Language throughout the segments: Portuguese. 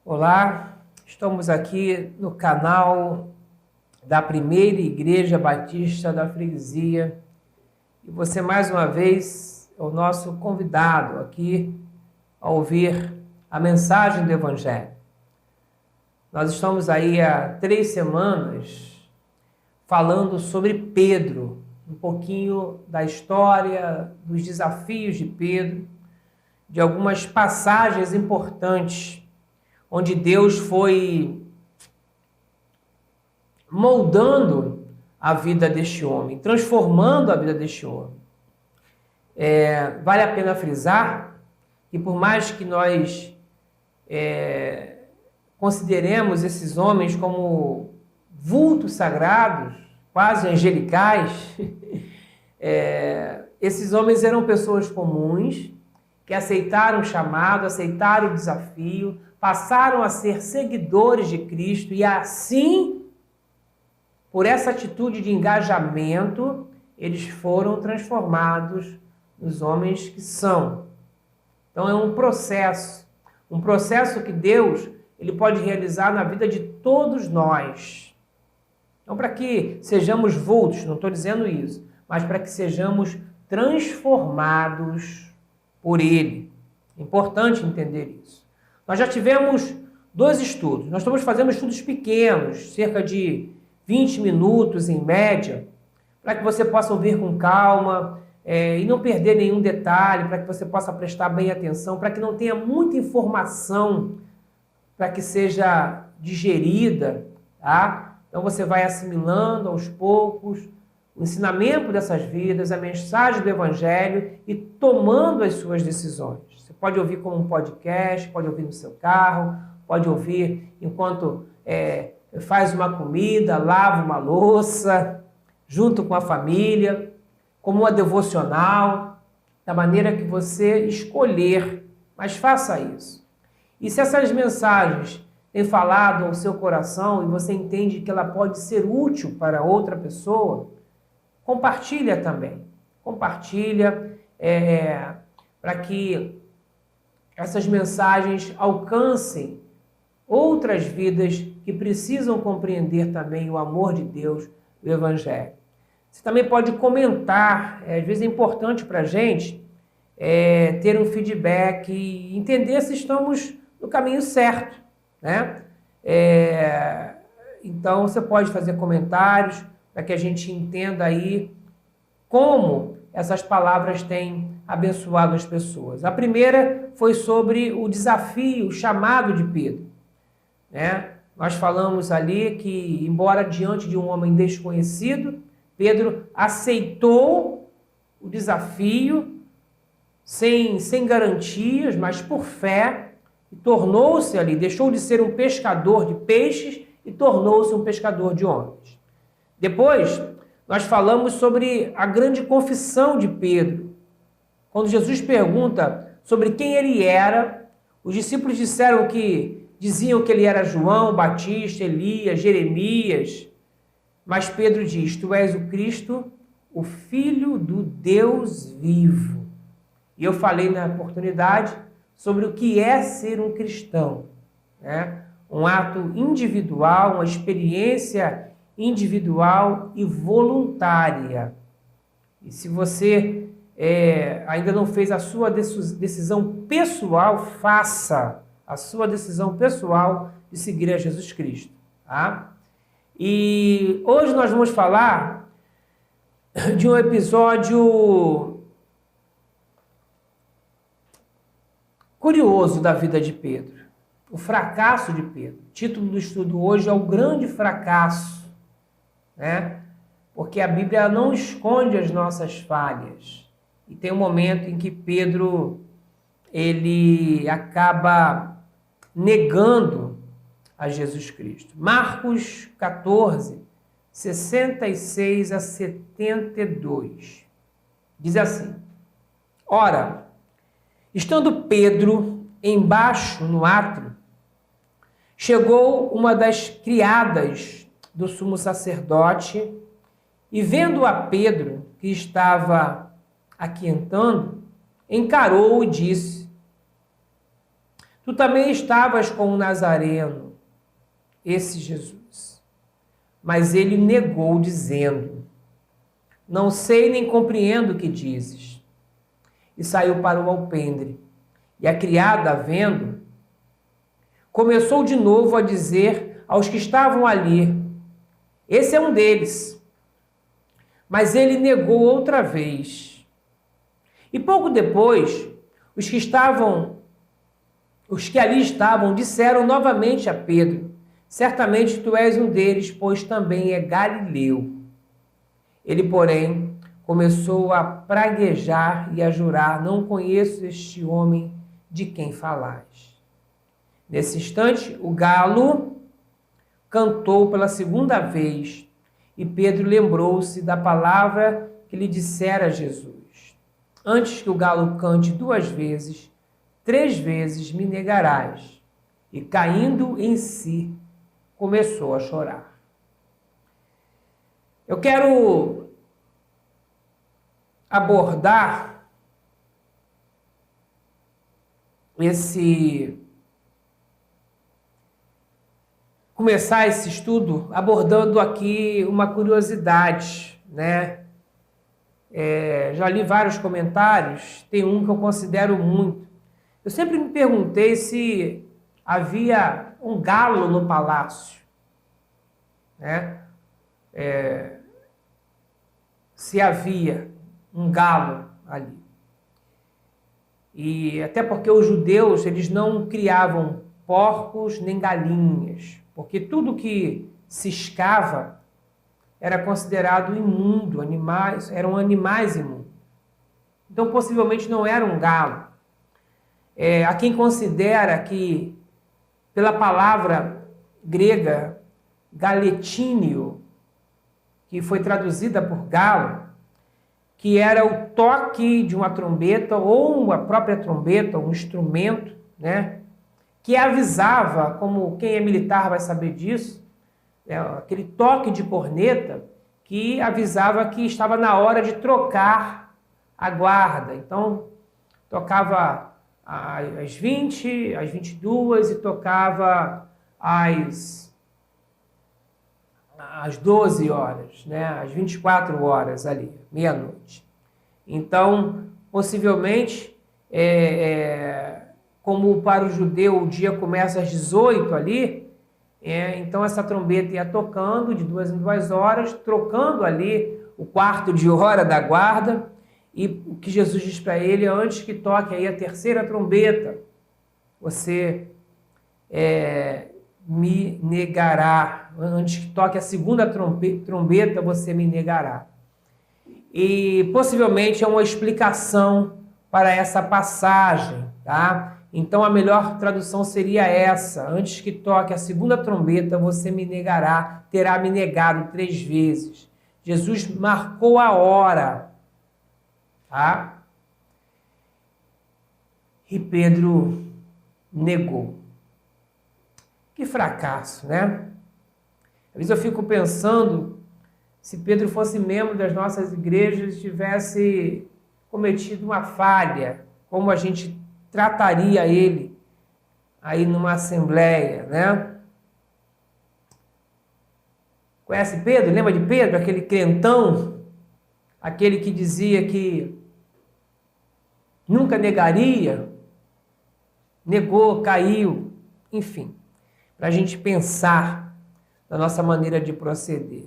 Olá, estamos aqui no canal da Primeira Igreja Batista da Freguesia e você mais uma vez é o nosso convidado aqui a ouvir a mensagem do Evangelho. Nós estamos aí há 3 semanas falando sobre Pedro, um pouquinho da história, dos desafios de Pedro, de algumas passagens importantes onde Deus foi moldando a vida deste homem, transformando a vida deste homem. Vale a pena frisar que por mais que nós consideremos esses homens como vultos sagrados, quase angelicais, esses homens eram pessoas comuns que aceitaram o chamado, aceitaram o desafio, passaram a ser seguidores de Cristo e assim, por essa atitude de engajamento, eles foram transformados nos homens que são. Então é um processo que Deus ele pode realizar na vida de todos nós. Não para que sejamos vultos, não estou dizendo isso, mas para que sejamos transformados por Ele. É importante entender isso. Nós já tivemos 2 estudos. Nós estamos fazendo estudos pequenos, cerca de 20 minutos em média, para que você possa ouvir com calma e não perder nenhum detalhe, para que você possa prestar bem atenção, para que não tenha muita informação, para que seja digerida, tá? Então você vai assimilando aos poucos o ensinamento dessas vidas, a mensagem do Evangelho e tomando as suas decisões. Você pode ouvir como um podcast, pode ouvir no seu carro, pode ouvir enquanto faz uma comida, lava uma louça, junto com a família, como uma devocional, da maneira que você escolher, mas faça isso. E se essas mensagens têm falado ao seu coração e você entende que ela pode ser útil para outra pessoa, compartilha também. Compartilha para que essas mensagens alcancem outras vidas que precisam compreender também o amor de Deus do Evangelho. Você também pode comentar, às vezes é importante para a gente ter um feedback e entender se estamos no caminho certo, né? Então você pode fazer comentários para que a gente entenda aí como essas palavras têm abençoado as pessoas. A primeira foi sobre o desafio, o chamado de Pedro, né? Nós falamos ali que, embora diante de um homem desconhecido, Pedro aceitou o desafio sem garantias, mas por fé, e tornou-se ali, deixou de ser um pescador de peixes e tornou-se um pescador de homens. Depois, nós falamos sobre a grande confissão de Pedro. Quando Jesus pergunta sobre quem ele era, os discípulos diziam que ele era João Batista, Elias, Jeremias. Mas Pedro diz: Tu és o Cristo, o Filho do Deus vivo. E eu falei na oportunidade sobre o que é ser um cristão, né? Um ato individual, uma experiência individual e voluntária. E se você ainda não fez a sua decisão pessoal, faça a sua decisão pessoal de seguir a Jesus Cristo, tá? E hoje nós vamos falar de um episódio curioso da vida de Pedro, o fracasso de Pedro. O título do estudo hoje é O Grande Fracasso, né? Porque a Bíblia não esconde as nossas falhas. E tem um momento em que Pedro ele acaba negando a Jesus Cristo. Marcos 14, 66 a 72. Diz assim: Ora, estando Pedro embaixo no átrio, chegou uma das criadas do sumo sacerdote e, vendo a Pedro, que estava aquietando, encarou e disse: Tu também estavas com o Nazareno, esse Jesus. Mas ele negou, dizendo: Não sei nem compreendo o que dizes. E saiu para o alpendre. E a criada, vendo, começou de novo a dizer aos que estavam ali: Esse é um deles. Mas ele negou outra vez. E pouco depois, os que ali estavam disseram novamente a Pedro: Certamente tu és um deles, pois também é galileu. Ele, porém, começou a praguejar e a jurar: Não conheço este homem de quem falais. Nesse instante, o galo cantou pela segunda vez, e Pedro lembrou-se da palavra que lhe dissera Jesus: Antes que o galo cante 2 vezes, 3 vezes me negarás. E caindo em si, começou a chorar. Eu quero abordar começar esse estudo abordando aqui uma curiosidade, né? Já li vários comentários, tem um que eu considero muito. Eu sempre me perguntei se havia um galo no palácio, né? Se havia um galo ali. E até porque os judeus, eles não criavam porcos nem galinhas, porque tudo que ciscava era considerado imundo, eram animais imundos. Então, possivelmente não era um galo. Há quem considera que, pela palavra grega galetínio, que foi traduzida por galo, que era o toque de uma trombeta ou a própria trombeta, um instrumento, né, que avisava, como quem é militar vai saber disso, aquele toque de corneta que avisava que estava na hora de trocar a guarda. Então, tocava às 20, às 22 e tocava às 12 horas, né? Às 24 horas ali, meia-noite. Então, possivelmente, como para o judeu o dia começa às 18 ali, então essa trombeta ia tocando de 2 em 2 horas, trocando ali o quarto de hora da guarda, e o que Jesus diz para ele: antes que toque aí a terceira trombeta, você me negará. Antes que toque a segunda trombeta, você me negará. E possivelmente é uma explicação para essa passagem, tá? Então a melhor tradução seria essa: antes que toque a segunda trombeta, você me negará, terá me negado 3 vezes. Jesus marcou a hora, tá? E Pedro negou. Que fracasso, né? Às vezes eu fico pensando, se Pedro fosse membro das nossas igrejas e tivesse cometido uma falha, como a gente trataria ele aí numa assembleia, né? Conhece Pedro? Lembra de Pedro? Aquele crentão, aquele que dizia que nunca negaria, negou, caiu, enfim, para a gente pensar na nossa maneira de proceder.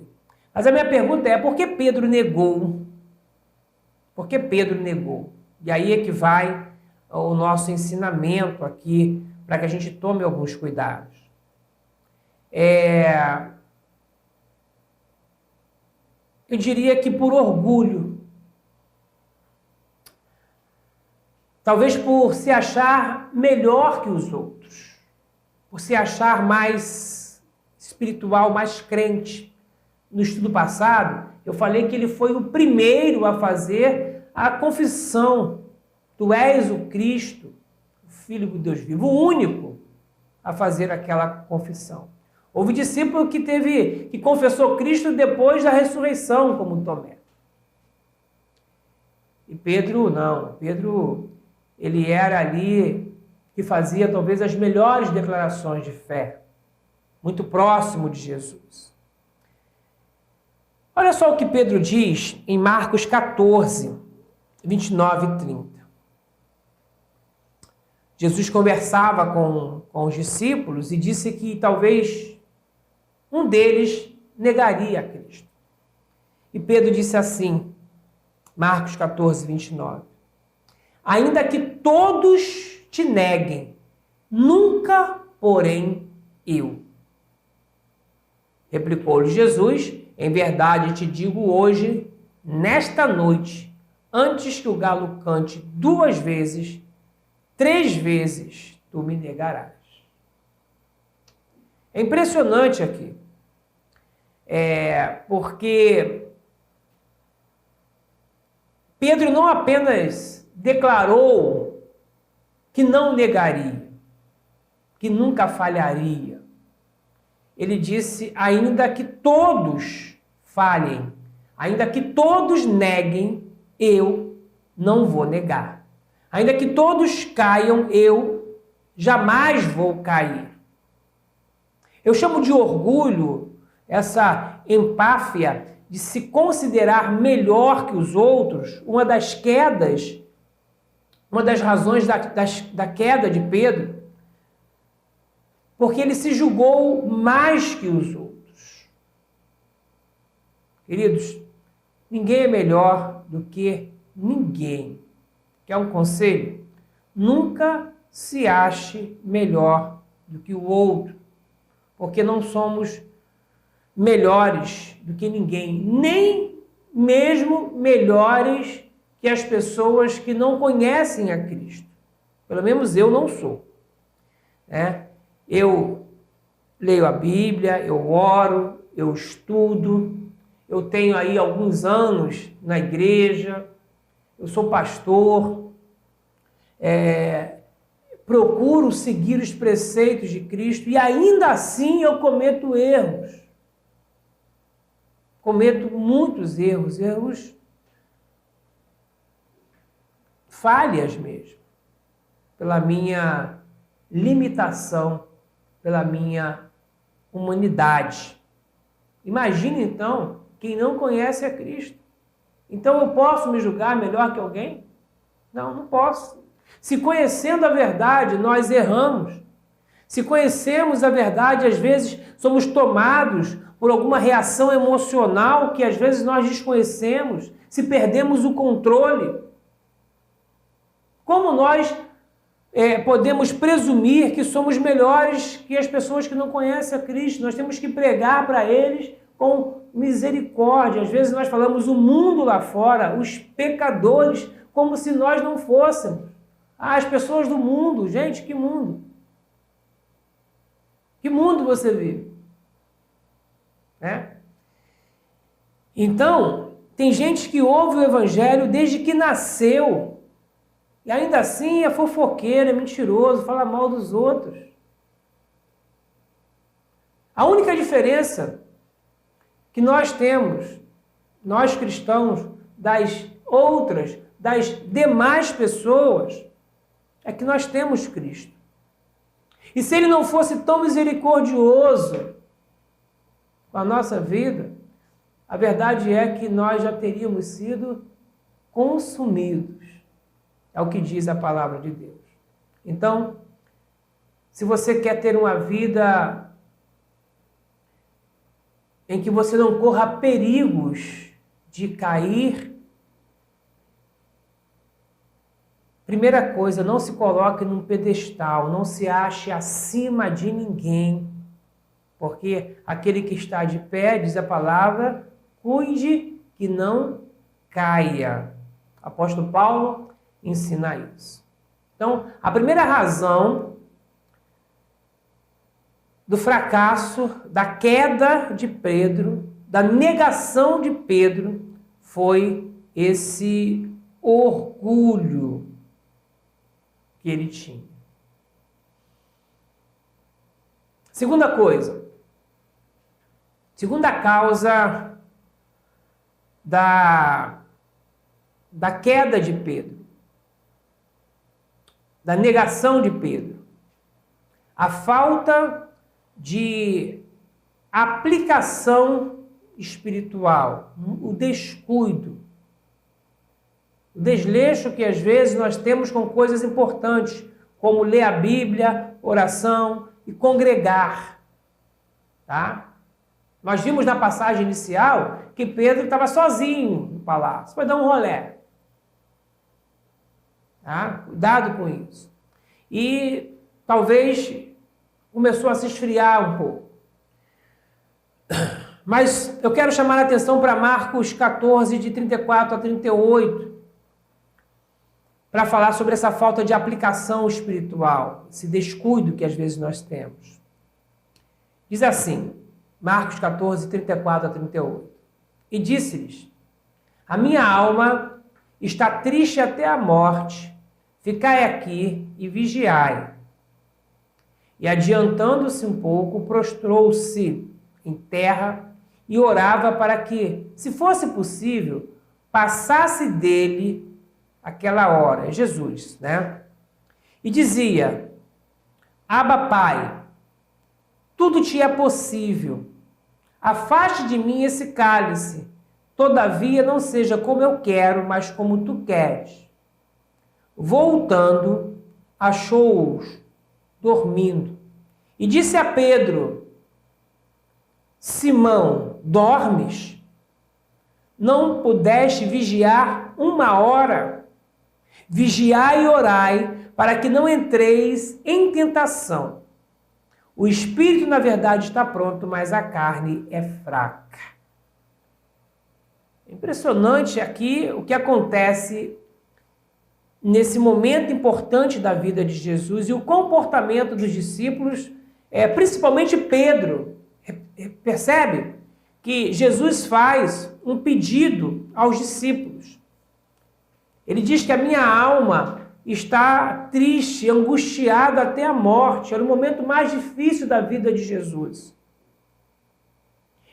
Mas a minha pergunta é: por que Pedro negou? Por que Pedro negou? E aí é que vai o nosso ensinamento aqui, para que a gente tome alguns cuidados. Eu diria que por orgulho. Talvez por se achar melhor que os outros. Por se achar mais espiritual, mais crente. No estudo passado, eu falei que ele foi o primeiro a fazer a confissão: Tu és o Cristo, o Filho de Deus vivo, o único a fazer aquela confissão. Houve discípulo que confessou Cristo depois da ressurreição, como Tomé. E Pedro não. Pedro, ele era ali que fazia talvez as melhores declarações de fé, muito próximo de Jesus. Olha só o que Pedro diz em Marcos 14, 29 e 30. Jesus conversava com os discípulos e disse que talvez um deles negaria a Cristo. E Pedro disse assim, Marcos 14, 29. Ainda que todos te neguem, nunca, porém, eu. Replicou-lhe Jesus, em verdade te digo hoje, nesta noite, antes que o galo cante 2 vezes, 3 vezes tu me negarás. É impressionante aqui, porque Pedro não apenas declarou que não negaria, que nunca falharia. Ele disse, ainda que todos falhem, ainda que todos neguem, eu não vou negar. Ainda que todos caiam, eu jamais vou cair. Eu chamo de orgulho essa empáfia de se considerar melhor que os outros, uma das quedas, uma das razões da queda de Pedro, porque ele se julgou mais que os outros. Queridos, ninguém é melhor do que ninguém. Quer um conselho? Nunca se ache melhor do que o outro, porque não somos melhores do que ninguém, nem mesmo melhores que as pessoas que não conhecem a Cristo. Pelo menos eu não sou. Eu leio a Bíblia, eu oro, eu estudo, eu tenho aí alguns anos na igreja, eu sou pastor, procuro seguir os preceitos de Cristo e ainda assim eu cometo erros. Cometo muitos erros falhas mesmo, pela minha limitação, pela minha humanidade. Imagine então quem não conhece a Cristo. Então eu posso me julgar melhor que alguém? Não, não posso. Se conhecendo a verdade, nós erramos. Se conhecemos a verdade, às vezes somos tomados por alguma reação emocional que às vezes nós desconhecemos, se perdemos o controle. Como nós podemos presumir que somos melhores que as pessoas que não conhecem a Cristo? Nós temos que pregar para eles com misericórdia. Às vezes nós falamos o mundo lá fora, os pecadores, como se nós não fôssemos. As pessoas do mundo. Gente, que mundo? Que mundo você vive? Então, tem gente que ouve o evangelho desde que nasceu. E ainda assim é fofoqueiro, é mentiroso, fala mal dos outros. A única diferença que nós temos, nós cristãos, das demais pessoas, é que nós temos Cristo. E se ele não fosse tão misericordioso com a nossa vida, a verdade é que nós já teríamos sido consumidos. É o que diz a palavra de Deus. Então, se você quer ter uma vida em que você não corra perigos de cair, primeira coisa, não se coloque num pedestal, não se ache acima de ninguém, porque aquele que está de pé, diz a palavra, cuide que não caia. O apóstolo Paulo ensina isso. Então, a primeira razão do fracasso, da queda de Pedro, da negação de Pedro, foi esse orgulho que ele tinha. Segunda coisa, segunda causa da queda de Pedro. da negação de Pedro. A falta de aplicação espiritual, o descuido, o desleixo que às vezes nós temos com coisas importantes, como ler a Bíblia, oração e congregar. Tá? Nós vimos na passagem inicial que Pedro estava sozinho no palácio, foi dar um rolé. Tá? Cuidado com isso. E talvez começou a se esfriar um pouco. Mas eu quero chamar a atenção para Marcos 14, de 34 a 38, para falar sobre essa falta de aplicação espiritual, esse descuido que às vezes nós temos. Diz assim, Marcos 14, 34 a 38. E disse-lhes: a minha alma está triste até a morte, ficai aqui e vigiai. E adiantando-se um pouco, prostrou-se em terra e orava para que, se fosse possível, passasse dele aquela hora. Jesus, né? E dizia: Abba, Pai, tudo te é possível. Afaste de mim esse cálice. Todavia não seja como eu quero, mas como tu queres. Voltando, achou-os dormindo. E disse a Pedro: Simão, dormes? Não pudeste vigiar uma hora? Vigiai e orai, para que não entreis em tentação. O espírito, na verdade, está pronto, mas a carne é fraca. Impressionante aqui o que acontece nesse momento importante da vida de Jesus e o comportamento dos discípulos, principalmente Pedro. Percebe que Jesus faz um pedido aos discípulos. Ele diz que a minha alma está triste, angustiada até a morte. Era o momento mais difícil da vida de Jesus.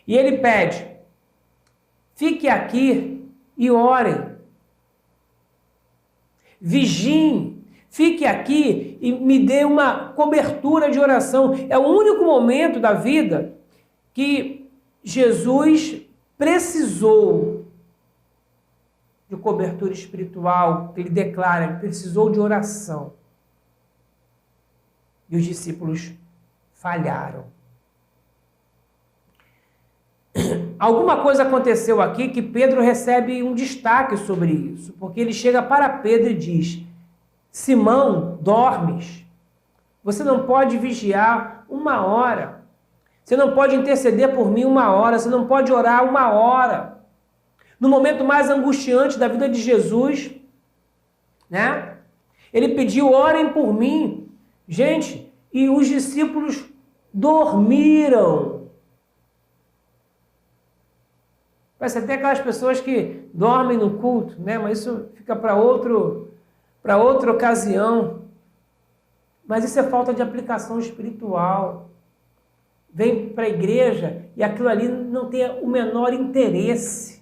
E ele pede: fique aqui e orem. Vigiem, fique aqui e me dê uma cobertura de oração. É o único momento da vida que Jesus precisou de cobertura espiritual, que ele declara, ele precisou de oração. E os discípulos falharam. Alguma coisa aconteceu aqui que Pedro recebe um destaque sobre isso, porque ele chega para Pedro e diz: Simão, dormes? Você não pode vigiar uma hora. Você não pode interceder por mim uma hora. Você não pode orar uma hora. No momento mais angustiante da vida de Jesus, né? Ele pediu: orem por mim. Gente, e os discípulos dormiram. Parece até aquelas pessoas que dormem no culto, né? Mas isso fica para outra ocasião. Mas isso é falta de aplicação espiritual. Vem para a igreja e aquilo ali não tem o menor interesse.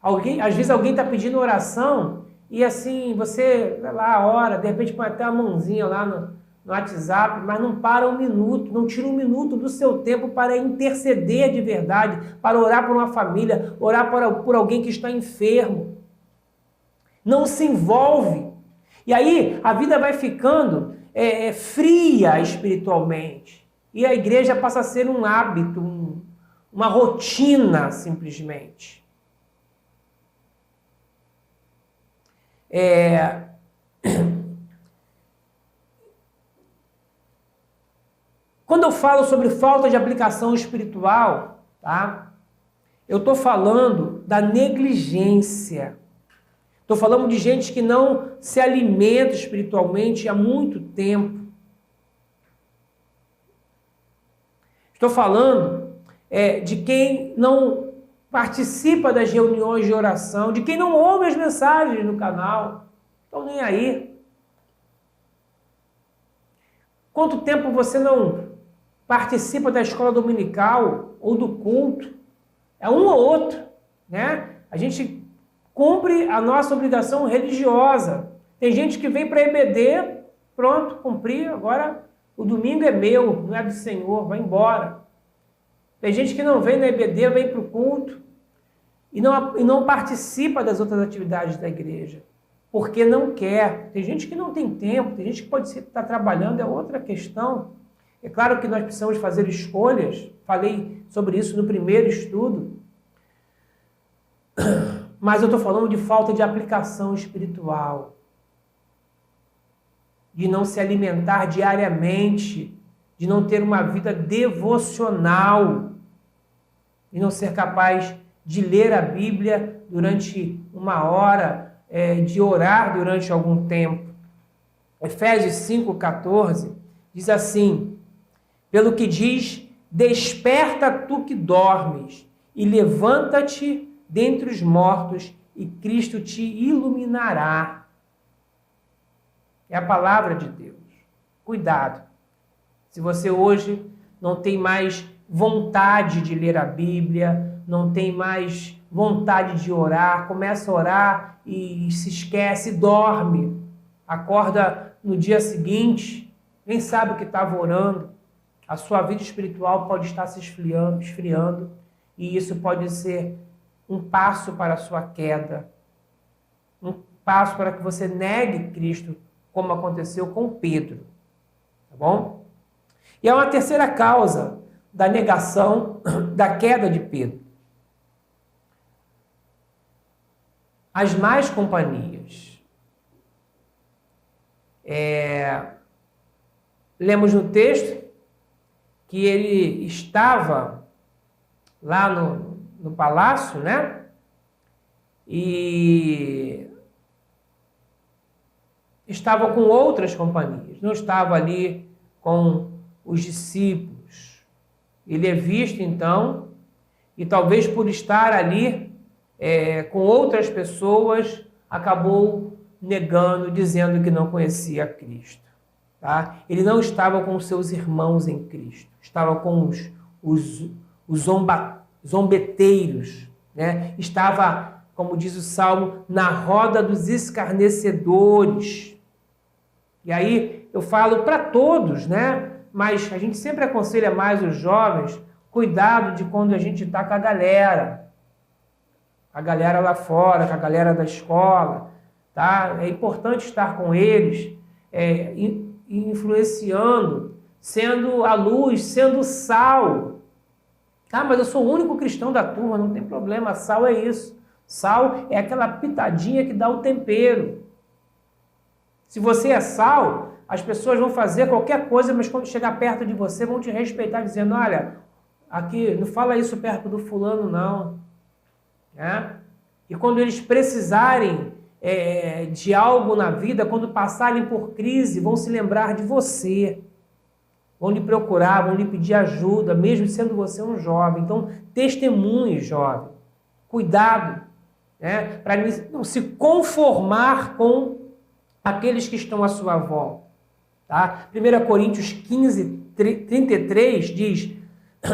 Às vezes alguém está pedindo oração e assim, você vai lá, ora, de repente põe até a mãozinha lá no WhatsApp, mas não para um minuto, não tira um minuto do seu tempo para interceder de verdade, para orar por uma família, orar por alguém que está enfermo. Não se envolve. E aí a vida vai ficando fria espiritualmente. E a igreja passa a ser um hábito, uma rotina, simplesmente. Quando eu falo sobre falta de aplicação espiritual, tá? Eu estou falando da negligência. Estou falando de gente que não se alimenta espiritualmente há muito tempo. Estou falando de quem não participa das reuniões de oração, de quem não ouve as mensagens no canal. Estão nem aí. Quanto tempo você não participa da escola dominical ou do culto? É um ou outro, né? A gente cumpre a nossa obrigação religiosa, Tem gente que vem para a EBD, pronto, cumpri, agora o domingo é meu, não é do Senhor, vai embora. Tem gente que não vem na EBD, vem para o culto e não participa das outras atividades da igreja, porque não quer. Tem gente que não tem tempo, tem gente que pode estar trabalhando, é outra questão. É claro que nós precisamos fazer escolhas, falei sobre isso no primeiro estudo, mas eu estou falando de falta de aplicação espiritual, de não se alimentar diariamente, de não ter uma vida devocional, de não ser capaz de ler a Bíblia durante uma hora, de orar durante algum tempo. Efésios 5,14 diz assim: pelo que diz, desperta tu que dormes, e levanta-te dentre os mortos, e Cristo te iluminará. É a palavra de Deus. Cuidado. Se você hoje não tem mais vontade de ler a Bíblia, não tem mais vontade de orar, começa a orar e se esquece, dorme, acorda no dia seguinte, nem sabe o que estava orando, a sua vida espiritual pode estar se esfriando, e isso pode ser um passo para a sua queda, um passo para que você negue Cristo, como aconteceu com Pedro, tá bom? E há uma terceira causa da negação, da queda de Pedro. As más companhias. Lemos no texto que ele estava lá no palácio, né? E estava com outras companhias, não estava ali com os discípulos. Ele é visto, então, e talvez por estar ali com outras pessoas, acabou negando, dizendo que não conhecia Cristo. Tá? Ele não estava com os seus irmãos em Cristo, estava com os zombeteiros, né? Estava, como diz o Salmo, na roda dos escarnecedores. E aí eu falo para todos, né? Mas a gente sempre aconselha mais os jovens, cuidado de quando a gente está com a galera lá fora, com a galera da escola, tá? É importante estar com eles, influenciando, sendo a luz, sendo sal. Ah, mas eu sou o único cristão da turma, não tem problema, sal é isso. Sal é aquela pitadinha que dá o tempero. Se você é sal, as pessoas vão fazer qualquer coisa, mas quando chegar perto de você, vão te respeitar, dizendo, olha, aqui, não fala isso perto do fulano, não. E quando eles precisarem de algo na vida, quando passarem por crise, vão se lembrar de você. Vão lhe procurar, vão lhe pedir ajuda, mesmo sendo você um jovem. Então, testemunhe, jovem. Cuidado, né? Para não se conformar com aqueles que estão à sua volta. Tá? 1 Coríntios 15, 33 diz,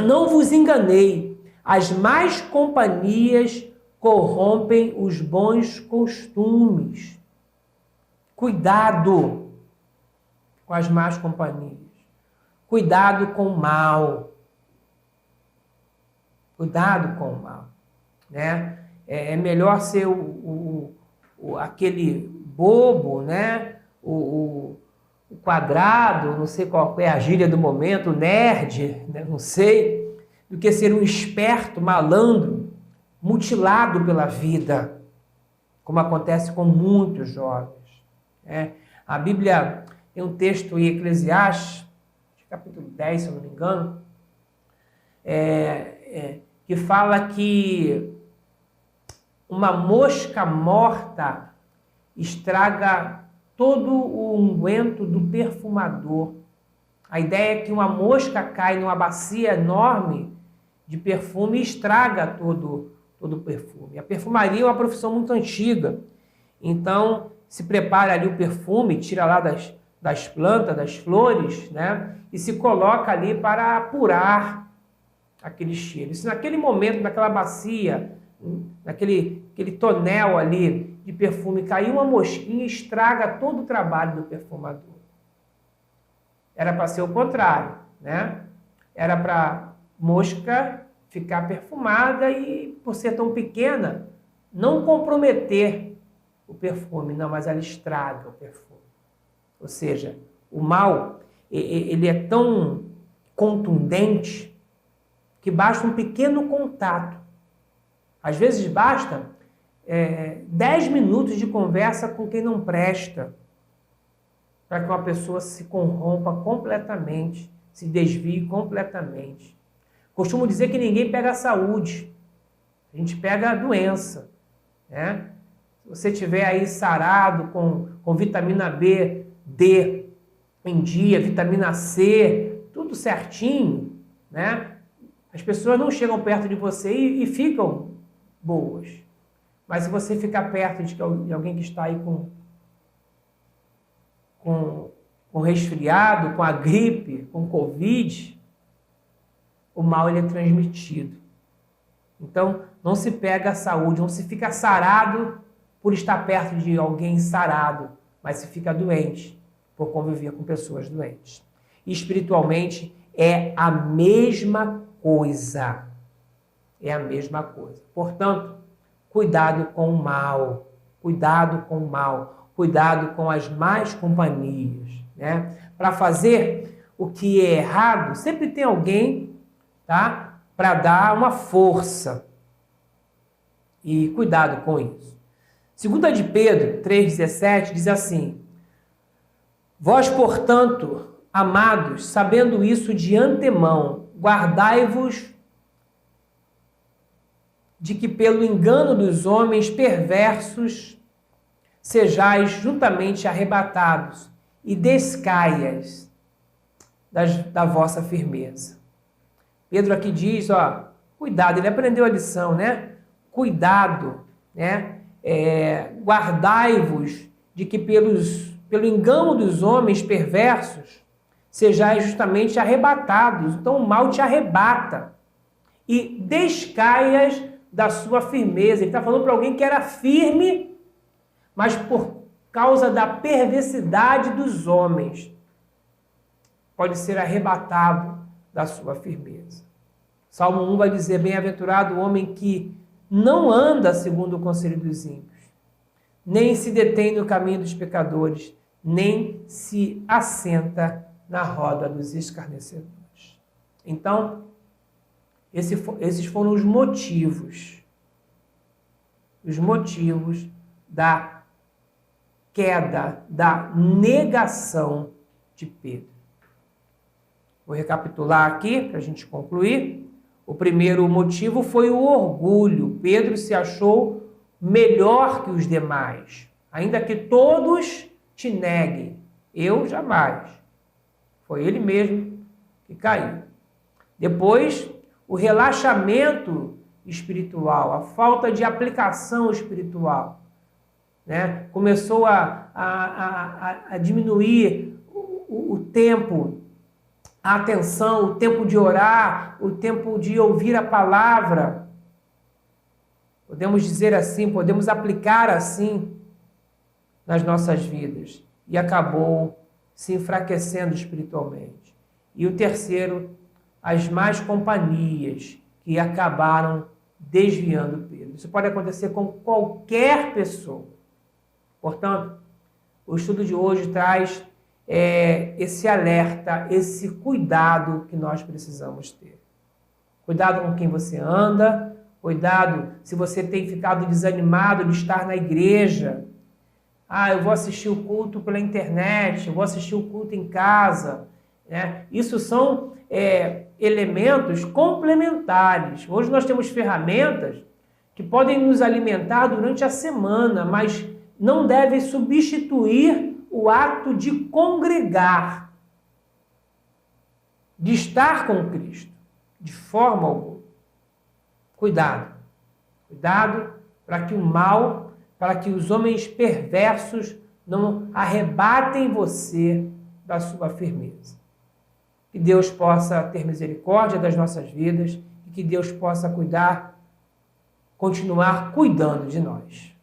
não vos enganei, as más companhias corrompem os bons costumes. Cuidado com as más companhias. Cuidado com o mal. Cuidado com o mal. Né? É melhor ser aquele bobo, né? O quadrado, não sei qual é a gíria do momento, o nerd, né? Não sei, do que ser um esperto, malandro, mutilado pela vida, como acontece com muitos jovens. Né? A Bíblia tem um texto em Eclesiastes, capítulo 10, se eu não me engano, que fala que uma mosca morta estraga todo o unguento do perfumador. A ideia é que uma mosca cai numa bacia enorme de perfume e estraga todo o perfume. A perfumaria é uma profissão muito antiga. Então, se prepara ali o perfume, tira lá das plantas, das flores, né? E se coloca ali para apurar aquele cheiro. Se naquele momento, naquela bacia, naquele tonel ali de perfume cair uma mosquinha estraga todo o trabalho do perfumador. Era para ser o contrário, né? Era para mosca ficar perfumada e, por ser tão pequena, não comprometer o perfume, não, mas ela estraga o perfume. Ou seja, o mal, ele é tão contundente que basta um pequeno contato. Às vezes basta 10 minutos de conversa com quem não presta para que uma pessoa se corrompa completamente, se desvie completamente. Costumo dizer que ninguém pega a saúde, a gente pega a doença, né? Se você estiver aí sarado com vitamina B, D em dia, vitamina C, tudo certinho, né? As pessoas não chegam perto de você e ficam boas. Mas se você ficar perto de alguém que está aí com resfriado, com a gripe, com Covid, o mal ele é transmitido. Então, não se pega a saúde, não se fica sarado por estar perto de alguém sarado, mas se fica doente por conviver com pessoas doentes. E espiritualmente é a mesma coisa. É a mesma coisa. Portanto, cuidado com o mal, cuidado com o mal, cuidado com as más companhias, né? Para fazer o que é errado, sempre tem alguém, tá? Para dar uma força. E cuidado com isso. 2 de Pedro 3,17 diz assim: vós, portanto, amados, sabendo isso de antemão, guardai-vos de que pelo engano dos homens perversos sejais juntamente arrebatados e descaias da vossa firmeza. Pedro aqui diz, cuidado, ele aprendeu a lição, né? Cuidado, né? Guardai-vos de que pelo engano dos homens perversos sejais justamente arrebatados. Então o mal te arrebata e descaias da sua firmeza. Ele está falando para alguém que era firme, mas por causa da perversidade dos homens, pode ser arrebatado da sua firmeza. Salmo 1 vai dizer, bem-aventurado o homem que não anda segundo o conselho dos ímpios, nem se detém no caminho dos pecadores, nem se assenta na roda dos escarnecedores. Então, esses foram os motivos da queda, da negação de Pedro. Vou recapitular aqui para a gente concluir. O primeiro motivo foi o orgulho. Pedro se achou melhor que os demais. Ainda que todos te neguem, eu jamais. Foi ele mesmo que caiu. Depois, o relaxamento espiritual, a falta de aplicação espiritual, né? Começou a diminuir o tempo, a atenção, o tempo de orar, o tempo de ouvir a palavra. Podemos dizer assim, podemos aplicar assim nas nossas vidas. E acabou se enfraquecendo espiritualmente. E o terceiro, as más companhias que acabaram desviando Pedro. Isso pode acontecer com qualquer pessoa. Portanto, o estudo de hoje traz esse alerta, esse cuidado que nós precisamos ter. Cuidado com quem você anda, cuidado se você tem ficado desanimado de estar na igreja. Eu vou assistir o culto pela internet, eu vou assistir o culto em casa. Né? Isso são elementos complementares. Hoje nós temos ferramentas que podem nos alimentar durante a semana, mas não devem substituir o ato de congregar, de estar com Cristo, de forma alguma. Cuidado para que o mal, para que os homens perversos não arrebatem você da sua firmeza. Que Deus possa ter misericórdia das nossas vidas e que Deus possa continuar cuidando de nós.